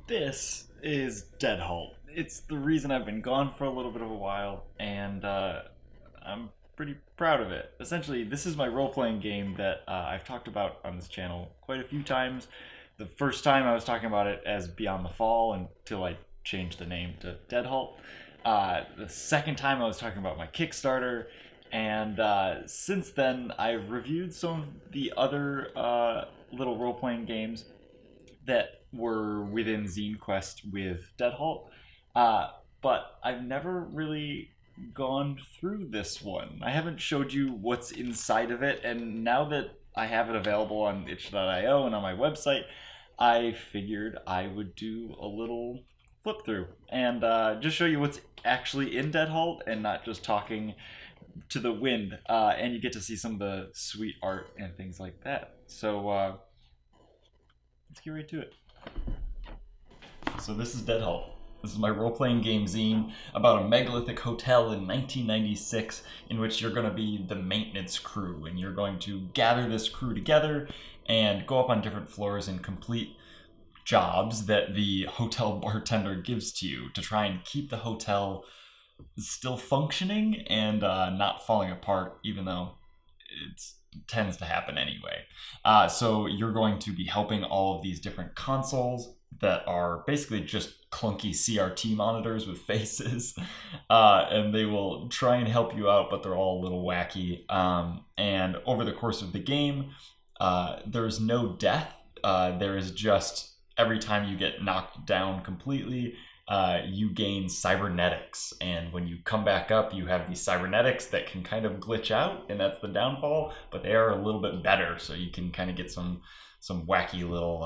This is Dead Halt. It's the reason I've been gone for a little bit of a while, and I'm pretty proud of it. Essentially, this is my role playing game that I've talked about on this channel quite a few times. The first time I was talking about it as Beyond the Fall until I changed the name to Dead Halt. The second time I was talking about my Kickstarter, and since then I've reviewed some of the other little role playing games that were within Zine Quest with Dead Halt, but I've never really gone through this one. I haven't showed you what's inside of it, and now that I have it available on itch.io and on my website, I figured I would do a little flip through and just show you what's actually in Dead Halt and not just talking to the wind. And you get to see some of the sweet art and things like that. So let's get right to it. So this is Dead Halt. This is my role-playing game zine about a megalithic hotel in 1996 in which you're going to be the maintenance crew, and you're going to gather this crew together and go up on different floors and complete jobs that the hotel bartender gives to you to try and keep the hotel still functioning and not falling apart, even though it tends to happen anyway. So you're going to be helping all of these different consoles that are basically just clunky CRT monitors with faces, and they will try and help you out, but they're all a little wacky. And over the course of the game, there's no death. There is just every time you get knocked down completely, you gain cybernetics, and when you come back up, you have these cybernetics that can kind of glitch out, and that's the downfall, but they are a little bit better, so you can kind of get some wacky little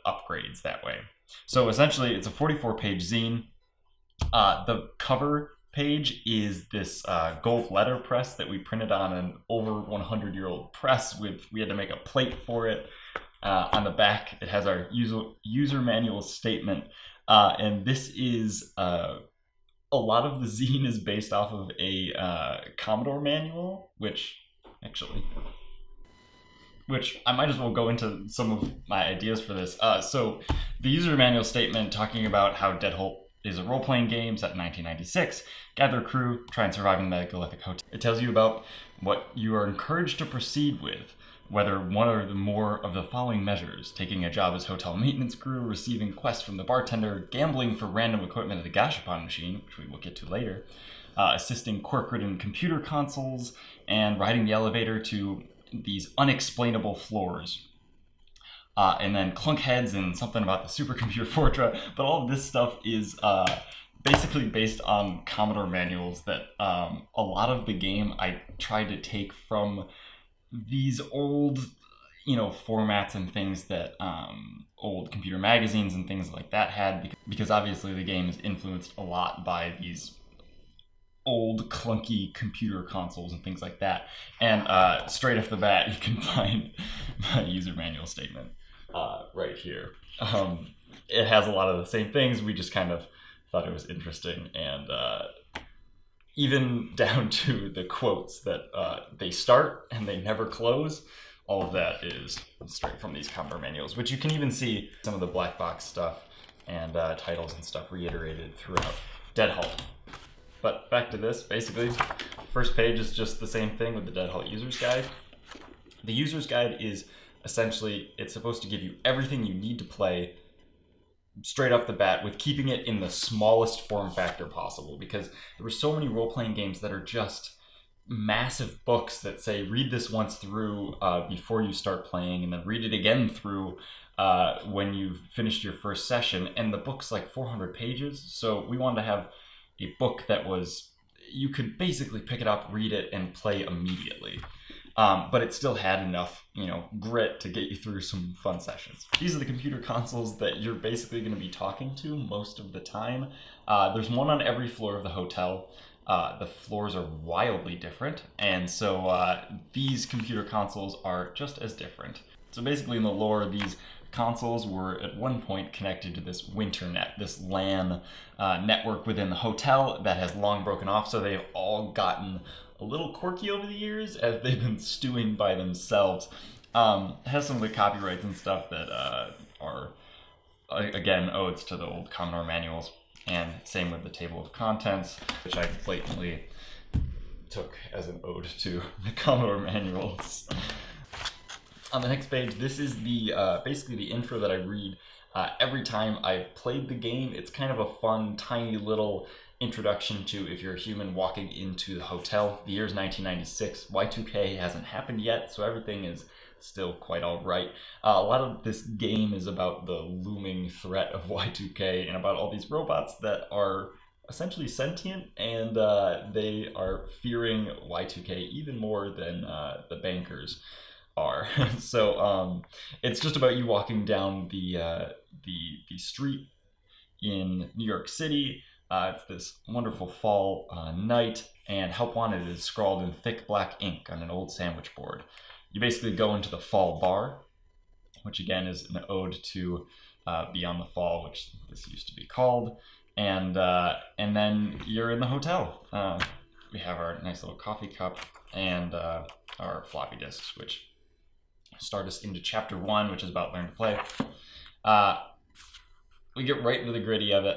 upgrades that way. So essentially, it's a 44-page zine. The cover page is this gold letterpress that we printed on an over 100-year-old press. We had to make a plate for it. On the back, it has our user manual statement. And this is a lot of the zine is based off of a Commodore manual, which I might as well go into some of my ideas for this. So the user manual statement talking about how Dead Halt is a role-playing game set in 1996. Gather a crew, try and survive in the megalithic hotel. It tells you about what you are encouraged to proceed with, whether one or the more of the following measures: taking a job as hotel maintenance crew, receiving quests from the bartender, gambling for random equipment at the Gashapon machine, which we will get to later, assisting quirk-ridden computer consoles, and riding the elevator to these unexplainable floors. And then clunk heads and something about the supercomputer Fortra, but all of this stuff is basically based on Commodore manuals that a lot of the game I tried to take from these old, formats and things that old computer magazines and things like that had, because obviously the game is influenced a lot by these old clunky computer consoles and things like that. And straight off the bat, you can find my user manual statement right here. It has a lot of the same things. We just kind of thought it was interesting, and even down to the quotes that they start and they never close. All of that is straight from these Commodore manuals, which you can even see some of the black box stuff and titles and stuff reiterated throughout Dead Halt. But back to this, basically, first page is just the same thing with the Dead Halt user's guide. The user's guide is essentially, it's supposed to give you everything you need to play straight off the bat, with keeping it in the smallest form factor possible, because there were so many role-playing games that are just massive books that say read this once through before you start playing, and then read it again through when you've finished your first session, and the book's like 400 pages. So we wanted to have a book that you could basically pick it up, read it, and play immediately. But it still had enough, grit to get you through some fun sessions. These are the computer consoles that you're basically going to be talking to most of the time. There's one on every floor of the hotel. The floors are wildly different, and so these computer consoles are just as different. So basically in the lore, these consoles were at one point connected to this Winternet, this LAN network within the hotel that has long broken off, so they've all gotten a little quirky over the years as they've been stewing by themselves. It has some of the copyrights and stuff that are again, odes to the old Commodore manuals, and same with the table of contents, which I blatantly took as an ode to the Commodore manuals. On the next page, this is the basically the intro that I read every time I've played the game. It's kind of a fun, tiny little introduction to if you're a human walking into the hotel. The year's 1996. Y2K hasn't happened yet, so everything is still quite all right. A lot of this game is about the looming threat of Y2K and about all these robots that are essentially sentient, and they are fearing Y2K even more than the bankers are. So it's just about you walking down the street in New York City. It's this wonderful fall night, and Help Wanted is scrawled in thick black ink on an old sandwich board. You basically go into the fall bar, which again is an ode to Beyond the Fall, which this used to be called, and then you're in the hotel. We have our nice little coffee cup and our floppy disks, which start us into chapter 1, which is about learn to play. We get right into the gritty of it.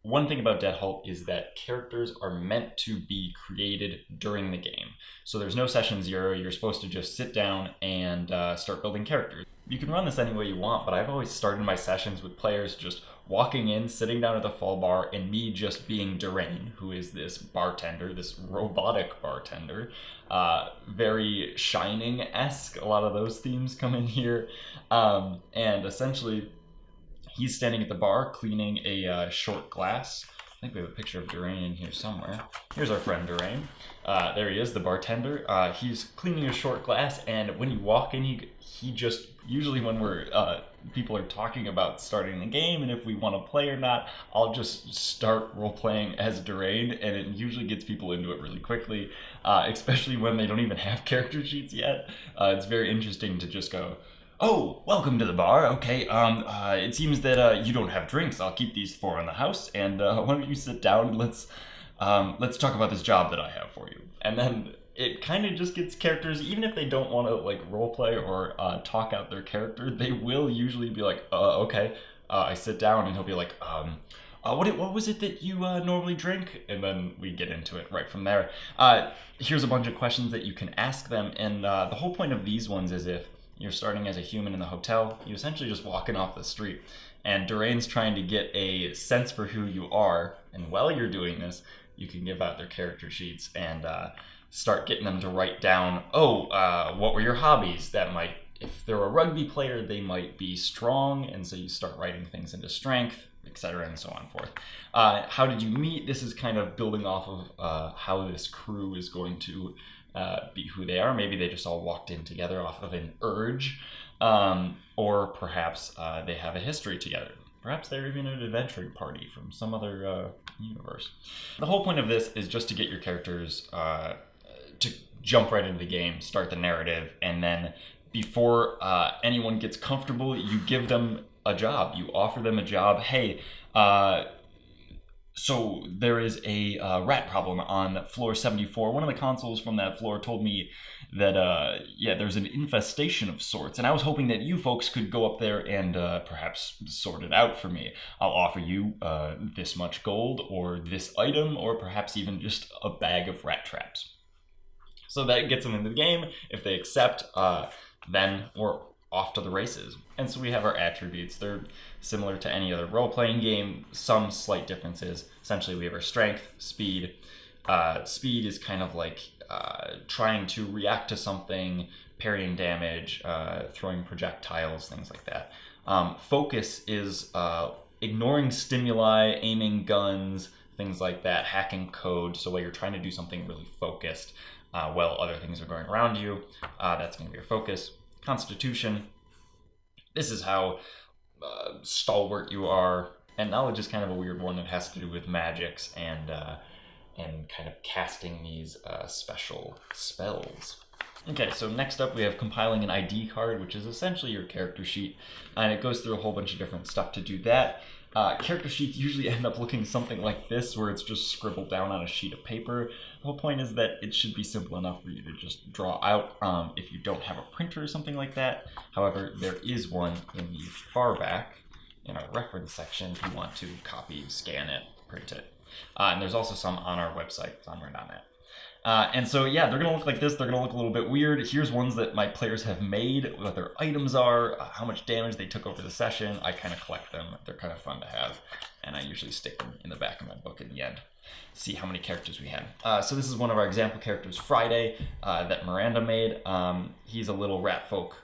One thing about Dead Halt is that characters are meant to be created during the game. So there's no session 0. You're supposed to just sit down and start building characters. You can run this any way you want, but I've always started my sessions with players just walking in, sitting down at the fall bar, and me just being Durain, who is this bartender, this robotic bartender. Very Shining-esque. A lot of those themes come in here. And essentially, he's standing at the bar cleaning a short glass. I think we have a picture of Durain in here somewhere. Here's our friend Durain. There he is, the bartender. He's cleaning a short glass, and when you walk in, he just, usually when people are talking about starting the game and if we want to play or not, I'll just start role-playing as Durain, and it usually gets people into it really quickly, especially when they don't even have character sheets yet. It's very interesting to just go, "Oh, welcome to the bar. Okay, it seems that you don't have drinks. I'll keep these 4 in the house, and why don't you sit down and let's talk about this job that I have for you." And then it kind of just gets characters, even if they don't want to like roleplay or talk out their character, they will usually be like, "Okay." I sit down, and he'll be like, what was it that you normally drink?" And then we get into it right from there. Here's a bunch of questions that you can ask them, and the whole point of these ones is if you're starting as a human in the hotel, you essentially just walking off the street, and Durain's trying to get a sense for who you are, and while you're doing this, you can give out their character sheets and start getting them to write down, what were your hobbies? That might, if they're a rugby player, they might be strong, and so you start writing things into strength, etc., and so on and forth. How did you meet? This is kind of building off of how this crew is going to be who they are. Maybe they just all walked in together off of an urge, or perhaps they have a history together. Perhaps they're even an adventuring party from some other universe. The whole point of this is just to get your characters to jump right into the game, start the narrative, and then before anyone gets comfortable, you give them a job. You offer them a job. Hey, so there is a rat problem on floor 74. One of the consoles from that floor told me that, there's an infestation of sorts, and I was hoping that you folks could go up there and perhaps sort it out for me. I'll offer you this much gold, or this item, or perhaps even just a bag of rat traps. So that gets them into the game. If they accept, then we're off to the races. And so we have our attributes. They're similar to any other role-playing game, some slight differences. Essentially, we have our strength, speed. Speed is kind of like trying to react to something, parrying damage, throwing projectiles, things like that. Focus is ignoring stimuli, aiming guns, things like that, hacking code. So while you're trying to do something really focused, while other things are going around you, that's going to be your focus. Constitution, this is how stalwart you are. And knowledge is kind of a weird one. It has to do with magics and kind of casting these special spells. Okay, so next up we have compiling an ID card, which is essentially your character sheet, and it goes through a whole bunch of different stuff to do that. Character sheets usually end up looking something like this, where it's just scribbled down on a sheet of paper. The whole point is that it should be simple enough for you to just draw out if you don't have a printer or something like that. However, there is one in the far back, in our reference section if you want to copy, scan it, print it. And there's also some on our website, zonware.net. And so, yeah, they're going to look like this. They're going to look a little bit weird. Here's ones that my players have made, what their items are, how much damage they took over the session. I kind of collect them. They're kind of fun to have. And I usually stick them in the back of my book in the end. See how many characters we had. So this is one of our example characters, Friday, that Miranda made. He's a little rat folk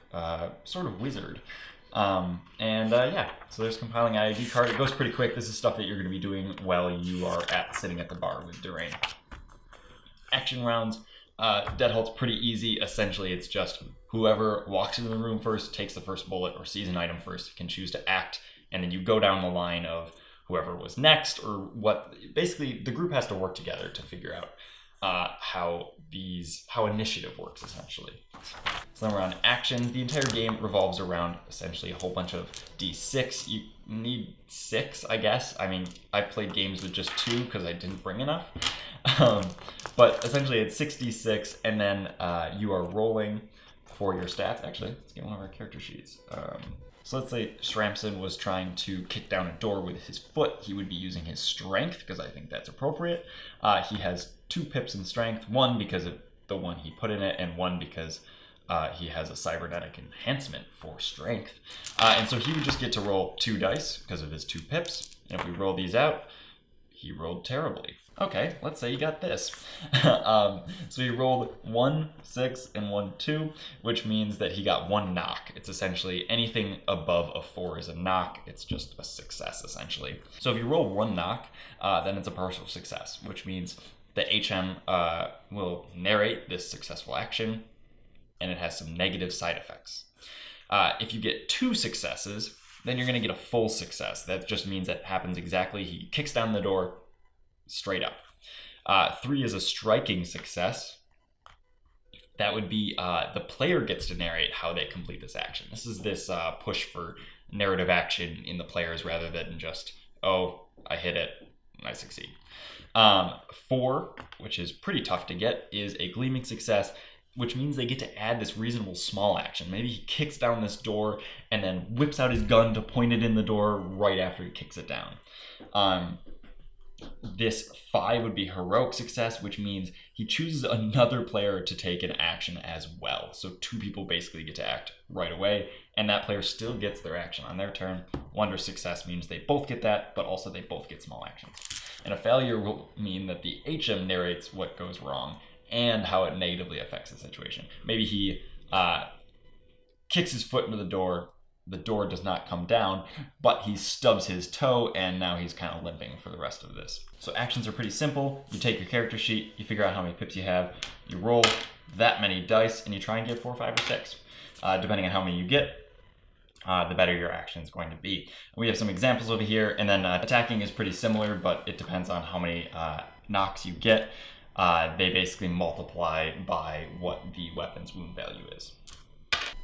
sort of wizard. Yeah, so there's compiling ID card. It goes pretty quick. This is stuff that you're going to be doing while you are sitting at the bar with Durain. Action rounds. Dead Halt's pretty easy. Essentially, it's just whoever walks into the room first, takes the first bullet, or sees an item first, can choose to act, and then you go down the line of whoever was next, or what. Basically, the group has to work together to figure out how initiative works, essentially. So then we're on action. The entire game revolves around essentially a whole bunch of D6. You need 6, I guess. I mean, I played games with just 2 because I didn't bring enough. But essentially it's 6d6, and then you are rolling for your stats. Actually, let's get one of our character sheets. So let's say Shramson was trying to kick down a door with his foot. He would be using his strength, because I think that's appropriate. He has 2 pips in strength, 1 because of the one he put in it, and 1 because he has a cybernetic enhancement for strength. And so he would just get to roll 2 dice because of his 2 pips. And if we roll these out, he rolled terribly. Okay, let's say you got this. So he rolled 1, 6, and 1, 2, which means that he got 1 knock. It's essentially anything above a 4 is a knock. It's just a success, essentially. So if you roll 1 knock, then it's a partial success, which means the HM will narrate this successful action, and it has some negative side effects. If you get 2 successes, then you're going to get a full success. That just means that happens exactly. He kicks down the door straight up. 3 is a striking success. That would be the player gets to narrate how they complete this action. This is this push for narrative action in the players rather than just, oh, I hit it, and I succeed. 4, which is pretty tough to get, is a gleaming success, which means they get to add this reasonable small action. Maybe he kicks down this door and then whips out his gun to point it in the door right after he kicks it down. This 5 would be heroic success, which means he chooses another player to take an action as well. So 2 people basically get to act right away, and that player still gets their action on their turn. Wonder success means they both get that, but also they both get small actions. And a failure will mean that the HM narrates what goes wrong and how it negatively affects the situation. Maybe he kicks his foot into the door does not come down, but he stubs his toe, and now he's kind of limping for the rest of this. So actions are pretty simple. You take your character sheet, you figure out how many pips you have, you roll that many dice, and you try and get 4, 5, or 6. Depending on how many you get, the better your action is going to be. We have some examples over here, and then attacking is pretty similar, but it depends on how many knocks you get. They basically multiply by what the weapon's wound value is.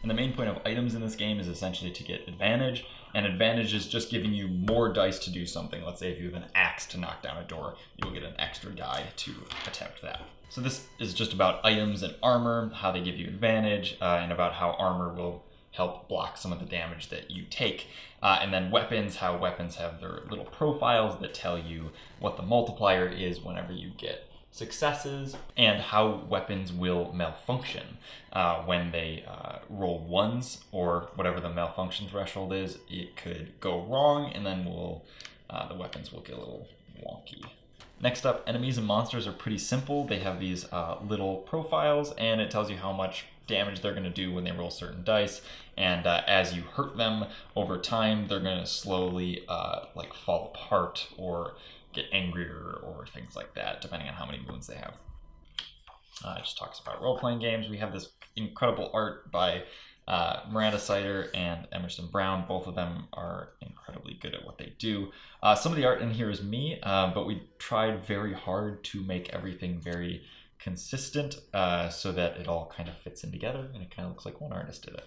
And the main point of items in this game is essentially to get advantage, and advantage is just giving you more dice to do something. Let's say if you have an axe to knock down a door, you'll get an extra die to attempt that. So this is just about items and armor, how they give you advantage, and about how armor will help block some of the damage that you take. And then weapons, how weapons have their little profiles that tell you what the multiplier is whenever you get successes, and how weapons will malfunction when they roll 1s, or whatever the malfunction threshold is. It could go wrong, and then the weapons will get a little wonky. Next up, enemies and monsters are pretty simple. They have these little profiles, and it tells you how much damage they're going to do when they roll certain dice, and as you hurt them over time, they're going to slowly fall apart or get angrier or things like that, depending on how many wounds they have. It just talks about role-playing games. We have this incredible art by Miranda Sider and Emerson Brown. Both of them are incredibly good at what they do. Some of the art in here is me, but we tried very hard to make everything very consistent so that it all kind of fits in together, and it kind of looks like one artist did it.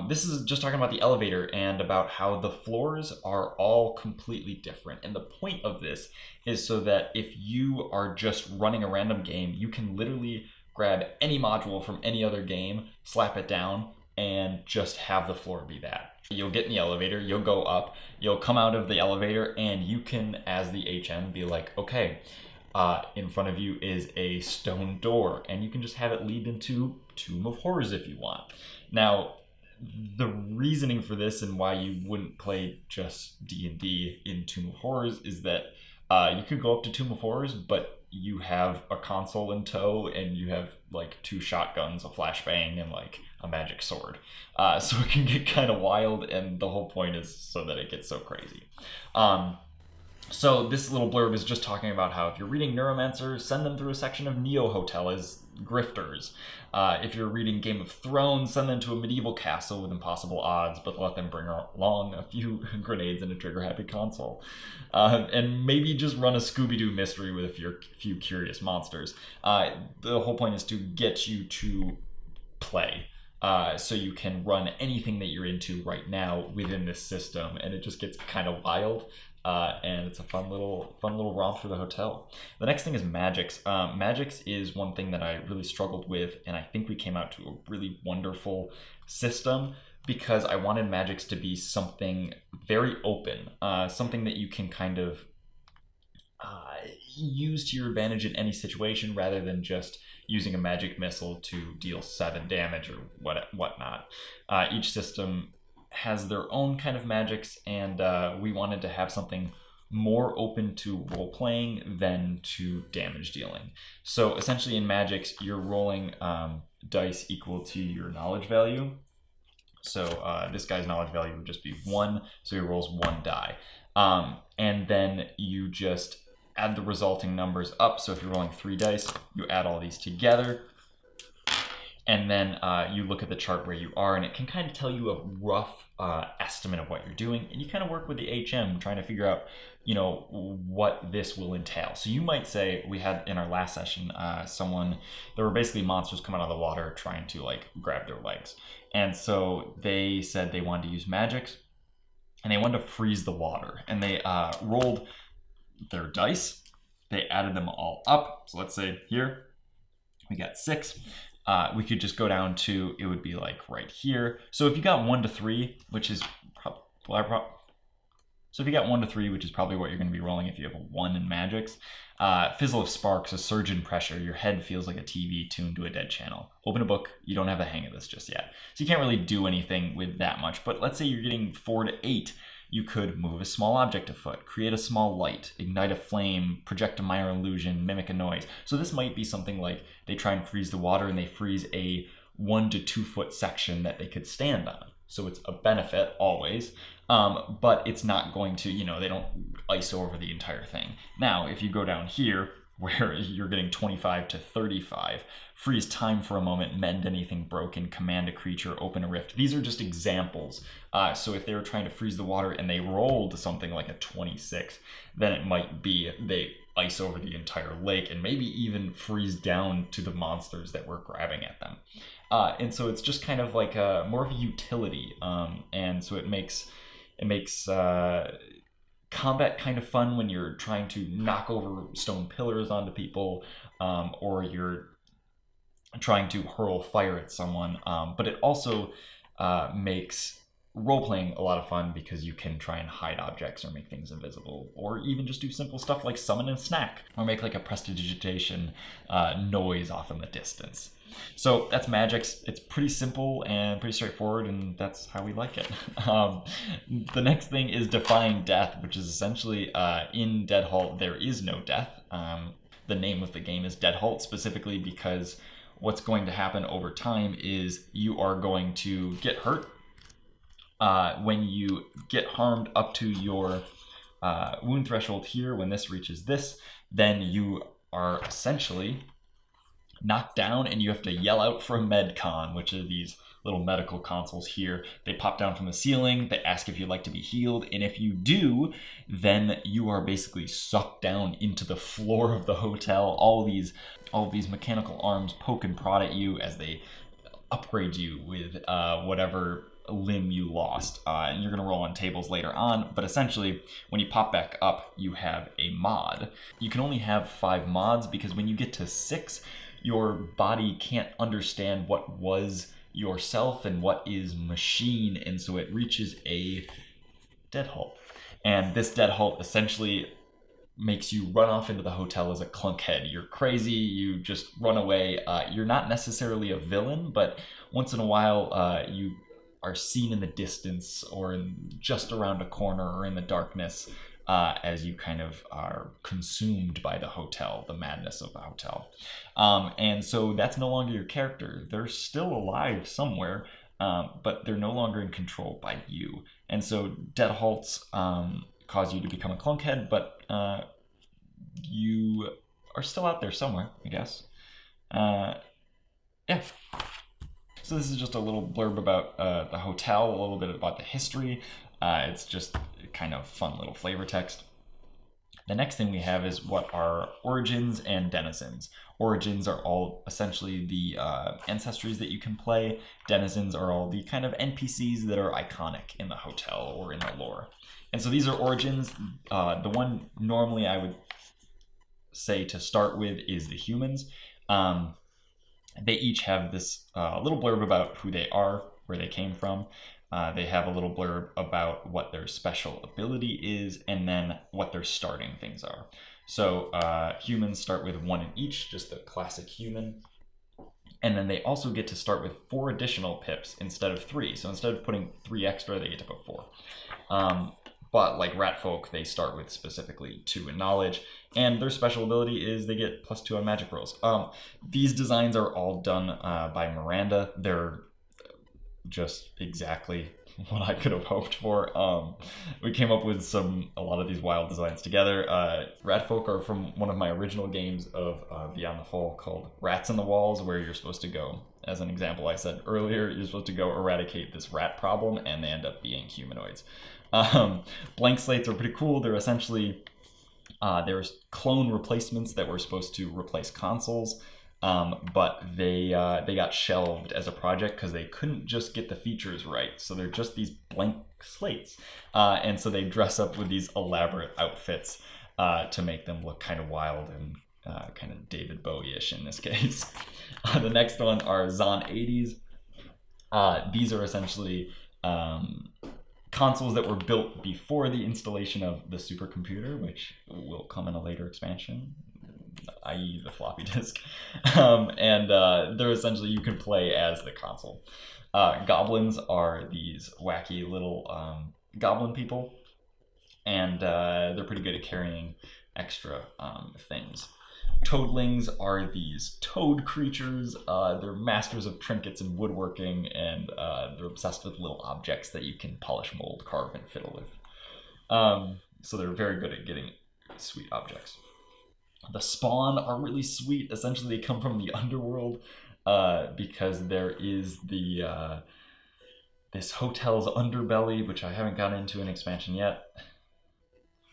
This is just talking about the elevator and about how the floors are all completely different. And the point of this is so that if you are just running a random game, you can literally grab any module from any other game, slap it down, and just have the floor be that. You'll get in the elevator, you'll go up, you'll come out of the elevator, and you can, as the HM, be like, okay, in front of you is a stone door, and you can just have it lead into Tomb of Horrors if you want. Now, the reasoning for this and why you wouldn't play just D&D in Tomb of Horrors is that you could go up to Tomb of Horrors, but you have a console in tow, and you have like 2 shotguns, a flashbang, and like a magic sword. So it can get kind of wild, and the whole point is so that it gets so crazy. So this little blurb is just talking about how if you're reading Neuromancer, send them through a section of Neo Hotel as grifters. If you're reading Game of Thrones, send them to a medieval castle with impossible odds, but let them bring along a few grenades and a trigger-happy console. And maybe just run a Scooby-Doo mystery with a few curious monsters. The whole point is to get you to play. So you can run anything that you're into right now within this system, and it just gets kind of wild. And it's a fun little romp through the hotel. The next thing is Magics. Magics is one thing that I really struggled with, and I think we came out to a really wonderful system because I wanted Magics to be something very open, something that you can kind of use to your advantage in any situation rather than just using a magic missile to deal 7 damage or whatnot. Each system has their own kind of magics, and we wanted to have something more open to role-playing than to damage dealing. So essentially in Magics, you're rolling dice equal to your knowledge value. So this guy's knowledge value would just be 1, so he rolls 1 die. And then you just add the resulting numbers up. So if you're rolling 3 dice, you add all these together, and then you look at the chart where you are, and it can kind of tell you a rough estimate of what you're doing, and you kind of work with the HM trying to figure out, you know, what this will entail. So you might say, we had in our last session, there were basically monsters coming out of the water trying to like grab their legs, and so they said they wanted to use magics, and they wanted to freeze the water, and they rolled their dice, they added them all up. So let's say here we got 6. We could just go down to, it would be like right here. So if you got 1 to 3, which is so if you got 1 to 3, which is probably what you're going to be rolling if you have a 1 in Magics. Fizzle of sparks, a surge in pressure. Your head feels like a TV tuned to a dead channel. Open a book. You don't have the hang of this just yet, so you can't really do anything with that much. But let's say you're getting 4 to 8. You could move a small object afoot, create a small light, ignite a flame, project a minor illusion, mimic a noise. So this might be something like they try and freeze the water, and they freeze a 1 to 2 foot section that they could stand on. So it's a benefit always, but it's not going to, you know, they don't ice over the entire thing. Now, if you go down here, where you're getting 25 to 35, freeze time for a moment, mend anything broken, command a creature, open a rift. These are just examples. So if they were trying to freeze the water and they rolled something like a 26, then it might be they ice over the entire lake and maybe even freeze down to the monsters that were grabbing at them. And so it's just kind of like more of a utility. And so it makes combat kind of fun when you're trying to knock over stone pillars onto people, or you're trying to hurl fire at someone. But it also makes role-playing a lot of fun because you can try and hide objects or make things invisible, or even just do simple stuff like summon a snack or make like a prestidigitation noise off in the distance. So that's Magics. It's pretty simple and pretty straightforward, and that's how we like it. The next thing is Defying Death, which is essentially in Dead Halt there is no death. The name of the game is Dead Halt specifically because what's going to happen over time is you are going to get hurt. When you get harmed up to your wound threshold here, when this reaches this, then you are essentially knocked down and you have to yell out for a medcon, which are these little medical consoles here. They pop down from the ceiling, they ask if you'd like to be healed, and if you do, then you are basically sucked down into the floor of the hotel. All of these mechanical arms poke and prod at you as they upgrade you with whatever limb you lost, and you're going to roll on tables later on, but essentially when you pop back up you have a mod. You can only have 5 mods because when you get to 6 your body can't understand what was yourself and what is machine, and so it reaches a dead halt. And this dead halt essentially makes you run off into the hotel as a clunkhead. You're crazy, you just run away. You're not necessarily a villain, but once in a while you are seen in the distance or just around a corner or in the darkness as you kind of are consumed by the hotel, the madness of the hotel. And so that's no longer your character. They're still alive somewhere, but they're no longer in control by you. And so dead halts cause you to become a clunkhead, but you are still out there somewhere, I guess. Yeah. So this is just a little blurb about the hotel, a little bit about the history. It's just kind of fun little flavor text. The next thing we have is what are origins and denizens. Origins are all essentially the ancestries that you can play. Denizens are all the kind of NPCs that are iconic in the hotel or in the lore. And so these are origins. The one normally I would say to start with is the humans. They each have this little blurb about who they are, where they came from. They have a little blurb about what their special ability is, and then what their starting things are. So humans start with 1 in each, just the classic human. And then they also get to start with 4 additional pips instead of 3. So instead of putting 3 extra, they get to put 4. But like rat folk, they start with specifically 2 in knowledge, and their special ability is they get +2 on magic rolls. These designs are all done by Miranda. They're just exactly what I could have hoped for. We came up with a lot of these wild designs together. Rat folk are from one of my original games of Beyond the Fall called Rats in the Walls, where you're supposed to go, as an example I said earlier, you're supposed to go eradicate this rat problem, and they end up being humanoids. Blank slates are pretty cool. They're essentially there's clone replacements that were supposed to replace consoles, but they got shelved as a project because they couldn't just get the features right. So they're just these blank slates, and so they dress up with these elaborate outfits to make them look kind of wild and kind of David Bowie-ish in this case. The next one are Zon 80s. These are essentially consoles that were built before the installation of the supercomputer, which will come in a later expansion, i.e. the floppy disk. And they're essentially, you can play as the console. Goblins are these wacky little goblin people, and they're pretty good at carrying extra things. Toadlings are these toad creatures. They're masters of trinkets and woodworking, and they're obsessed with little objects that you can polish, mold, carve, and fiddle with. So they're very good at getting sweet objects. The Spawn are really sweet. Essentially, they come from the underworld because there is this hotel's underbelly, which I haven't gotten into in expansion yet.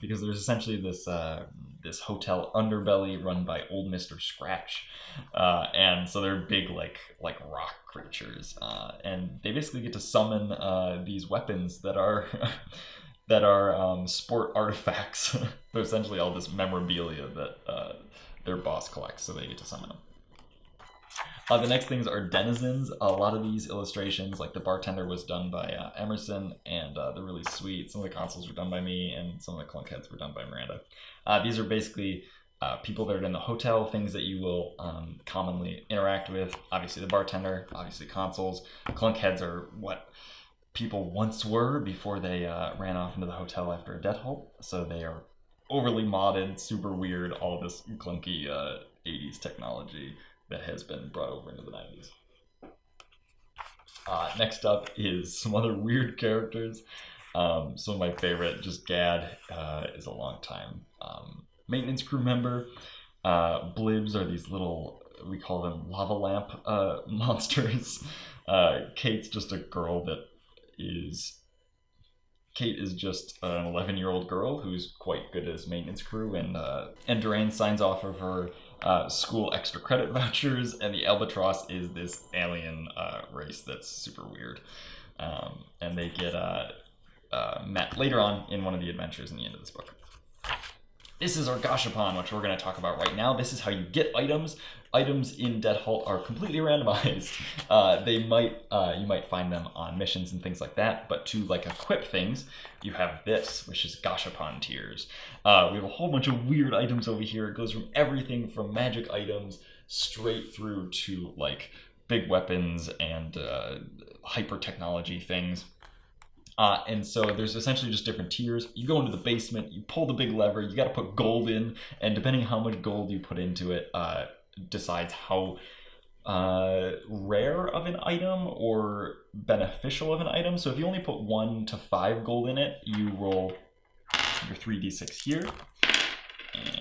Because there's essentially this hotel underbelly run by old Mr. Scratch, and so they're big like rock creatures, and they basically get to summon these weapons that are sport artifacts. They're essentially all this memorabilia that their boss collects, so they get to summon them. The next things are denizens. A lot of these illustrations, like the bartender, was done by Emerson, and they're really sweet. Some of the consoles were done by me, and some of the clunkheads were done by Miranda. These are basically people that are in the hotel, things that you will commonly interact with. Obviously the bartender, obviously consoles. Clunkheads are what people once were before they ran off into the hotel after a Dead Halt. So they are overly modded, super weird, all this clunky 80s technology that has been brought over into the 90s. Next up is some other weird characters. Some of my favorite, just Gad is a long time maintenance crew member. Blibs are these little, we call them lava lamp monsters. Kate's just a girl Kate is just an 11-year-old girl who's quite good as maintenance crew, and Durain signs off of her school extra credit vouchers, and the Albatross is this alien race that's super weird, and they get met later on in one of the adventures in the end of this book. This is our Gashapon, which we're going to talk about right now. This is how you get items. Items in Dead Halt are completely randomized. You might find them on missions and things like that, but to like equip things, you have this, which is Gashapon tiers. We have a whole bunch of weird items over here. It goes from everything from magic items straight through to like big weapons and hyper technology things. And so there's essentially just different tiers. You go into the basement, you pull the big lever, you got to put gold in, and depending how much gold you put into it, decides how rare of an item or beneficial of an item. So if you only put 1 to 5 gold in it, you roll your 3d6 here.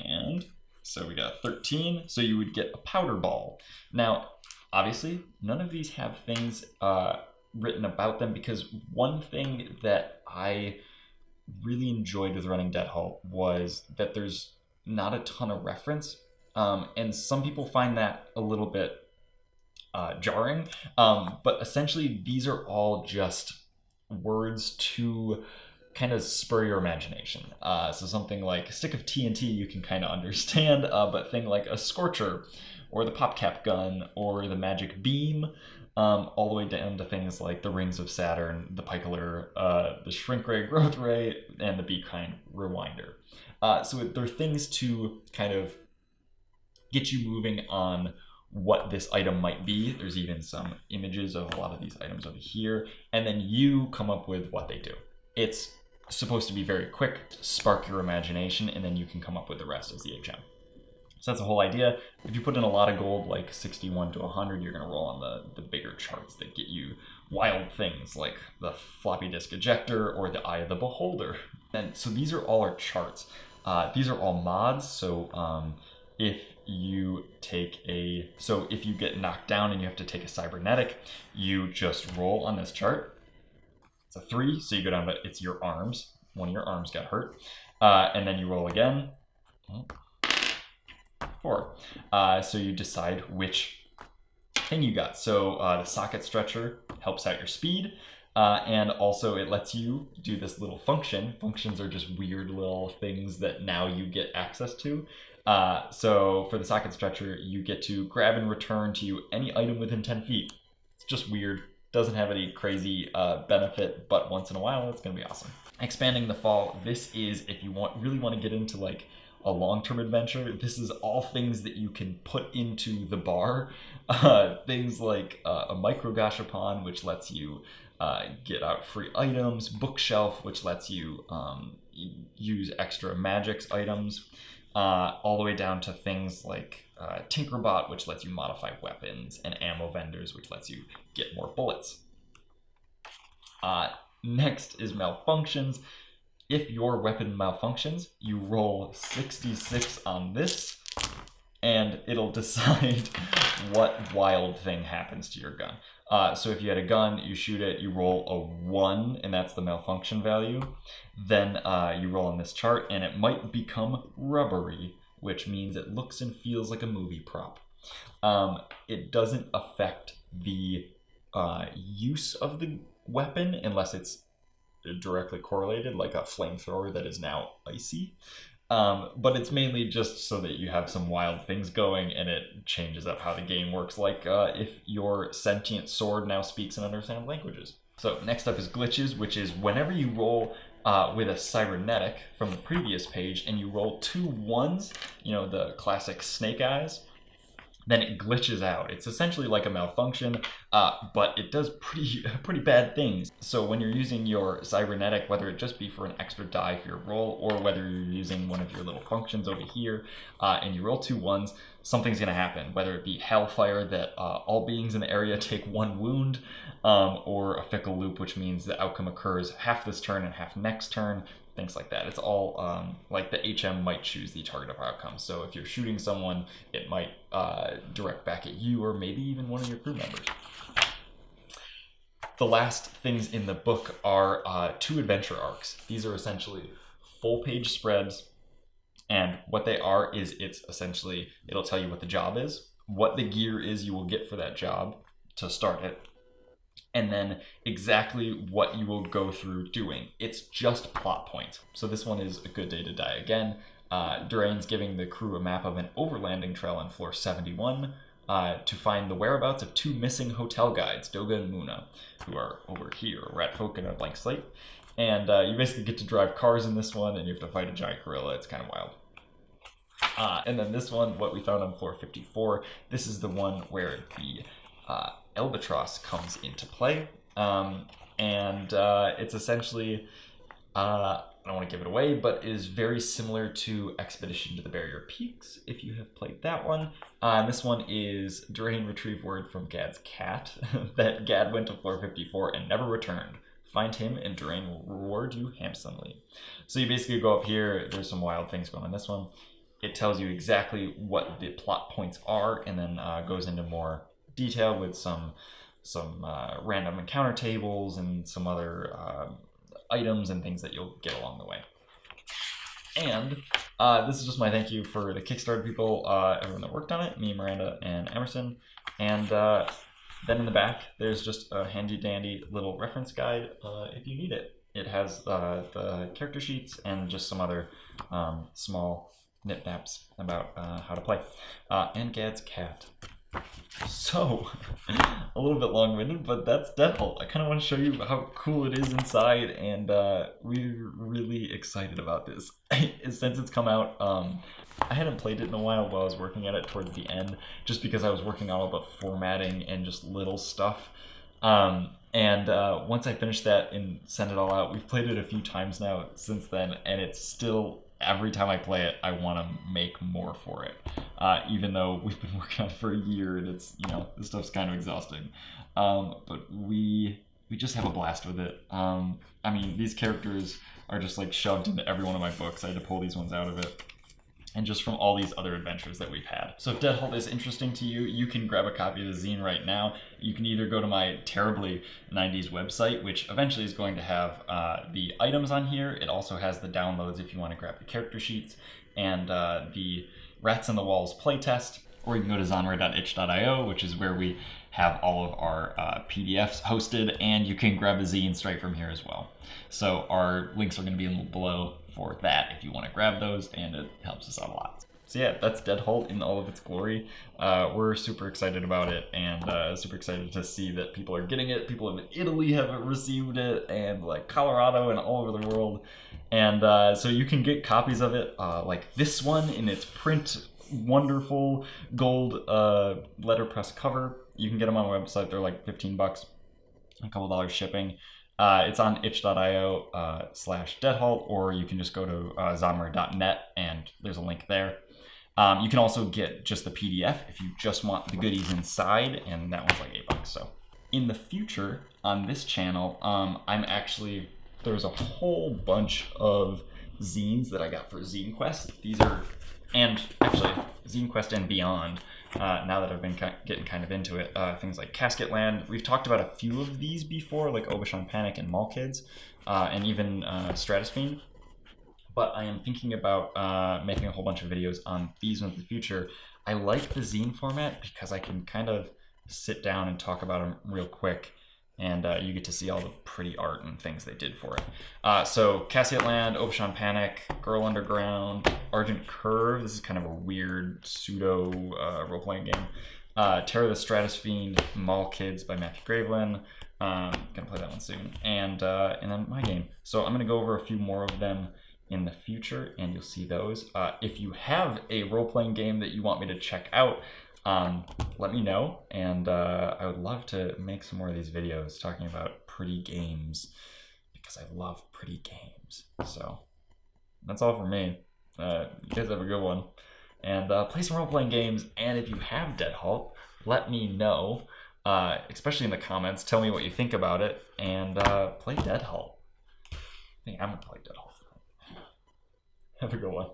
And so we got 13. So you would get a powder ball. Now, obviously, none of these have things written about them, because one thing that I really enjoyed with running Dead Halt was that there's not a ton of reference, and some people find that a little bit jarring, but essentially these are all just words to kind of spur your imagination. So something like a stick of TNT you can kind of understand, but thing like a scorcher or the popcap gun or the magic beam, all the way down to things like the rings of Saturn, the picoler, the shrink ray, growth ray, and the be kind rewinder. So they're things to kind of get you moving on what this item might be. There's even some images of a lot of these items over here, and then you come up with what they do. It's supposed to be very quick, spark your imagination, and then you can come up with the rest as the HM. So that's the whole idea. If you put in a lot of gold, like 61 to 100, you're going to roll on the bigger charts that get you wild things like the floppy disk ejector or the eye of the beholder. And so these are all our charts. These are all mods. So if you get knocked down and you have to take a cybernetic, you just roll on this chart. It's a 3, so you go down to it's your arms. One of your arms got hurt. And then you roll again. 4. So you decide which thing you got. So the socket stretcher helps out your speed, and also it lets you do this little function. Functions are just weird little things that now you get access to. So for the socket stretcher, you get to grab and return to you any item within 10 feet. It's just weird. Doesn't have any crazy benefit, but once in a while, it's going to be awesome. Expanding the fall. This is if you really want to get into like a long-term adventure. This is all things that you can put into the bar. Things like a micro Gashapon, which lets you get out free items, bookshelf, which lets you use extra magics items, all the way down to things like Tinkerbot, which lets you modify weapons, and ammo vendors, which lets you get more bullets. Next is malfunctions. If your weapon malfunctions, you roll 66 on this, and it'll decide what wild thing happens to your gun. So if you had a gun, you shoot it, you roll a 1, and that's the malfunction value. Then you roll on this chart, and it might become rubbery, which means it looks and feels like a movie prop. It doesn't affect the use of the weapon unless it's directly correlated, like a flamethrower that is now icy. But it's mainly just so that you have some wild things going, and it changes up how the game works, like if your sentient sword now speaks and understands languages. So next up is glitches, which is whenever you roll with a cybernetic from the previous page and you roll 2 1s, the classic snake eyes, then it glitches out. It's essentially like a malfunction, but it does pretty bad things. So when you're using your cybernetic, whether it just be for an extra die for your roll, or whether you're using one of your little functions over here, and you roll 2 1s, something's gonna happen, whether it be hellfire that all beings in the area take 1 wound, or a fickle loop, which means the outcome occurs half this turn and half next turn, things like that. It's all like the HM might choose the target of outcome. So if you're shooting someone, it might direct back at you, or maybe even one of your crew members. The last things in the book are 2 adventure arcs. These are essentially full-page spreads, and what they are is it'll tell you what the job is, what the gear is you will get for that job to start it, and then exactly what you will go through doing. It's just plot points. So this one is A Good Day to Die Again. Durain's giving the crew a map of an overlanding trail on floor 71 to find the whereabouts of 2 missing hotel guides, Doga and Muna, who are over here, rat folk in a blank slate. And you basically get to drive cars in this one, and you have to fight a giant gorilla. It's kind of wild. And then this one, what we found on floor 54, this is the one where the albatross comes into play. It's essentially, I don't want to give it away, but is very similar to Expedition to the Barrier Peaks, if you have played that one. This one is Durain retrieved word from Gad's cat that Gad went to floor 54 and never returned. Find him and Durain will reward you handsomely. So you basically go up here, there's some wild things going on in this one. It tells you exactly what the plot points are, and then goes into more detail with some random encounter tables and some other items and things that you'll get along the way. And this is just my thank you for the Kickstarter people, everyone that worked on it, me, Miranda, and Emerson. And then in the back, there's just a handy dandy little reference guide if you need it. It has the character sheets and just some other small nip-naps about how to play. And Gad's cat. So, a little bit long-winded, but that's Dead Halt. I kind of want to show you how cool it is inside, and we're really excited about this. Since it's come out, I hadn't played it in a while I was working at it towards the end, just because I was working on all the formatting and just little stuff. Once I finished that and sent it all out, we've played it a few times now since then, and it's still, every time I play it, I want to make more for it. Even though we've been working on it for a year, and it's, this stuff's kind of exhausting. But we just have a blast with it. I mean, these characters are just like shoved into every one of my books. I had to pull these ones out of it. And just from all these other adventures that we've had. So if Dead Halt is interesting to you, you can grab a copy of the zine right now. You can either go to my terribly 90s website, which eventually is going to have the items on here. It also has the downloads if you want to grab the character sheets and the Rats in the Walls playtest. Or you can go to zonware.itch.io, which is where we have all of our PDFs hosted, and you can grab the zine straight from here as well. So our links are going to be below for that if you want to grab those, and it helps us out a lot. So yeah, that's Dead Halt in all of its glory. We're super excited about it, and super excited to see that people are getting it. People in Italy have received it, and like Colorado and all over the world. And so you can get copies of it, like this one in its print, wonderful gold letterpress cover. You can get them on our website. They're like $15, a couple dollars shipping. It's on itch.io /Dead Halt, or you can just go to zonware.net and there's a link there. You can also get just the PDF if you just want the goodies inside, and that one's like $8. So in the future on this channel, there's a whole bunch of zines that I got for Zine Quest. These are, and actually Zine Quest and beyond. Now that I've been getting kind of into it, things like Casket Land. We've talked about a few of these before, like Obashan Panic and Mall Kids, and even Stratusfiend. But I am thinking about making a whole bunch of videos on these ones in the future. I like the zine format because I can kind of sit down and talk about them real quick, and you get to see all the pretty art and things they did for it. So Casket Land, Obashan Panic, Girl Underground, Argent Curve. This is kind of a weird pseudo role-playing game. Terror the Stratusfiend, Mall Kids by Matthew Gravelin. Gonna play that one soon. And then my game. So I'm gonna go over a few more of them in the future, and you'll see those. If you have a role-playing game that you want me to check out, let me know, and I would love to make some more of these videos talking about pretty games, because I love pretty games. So that's all from me. You guys have a good one, and play some role-playing games. And if you have Dead Halt, let me know, especially in the comments. Tell me what you think about it, and play Dead Halt. I think I'm gonna play Dead Halt. Have a good one.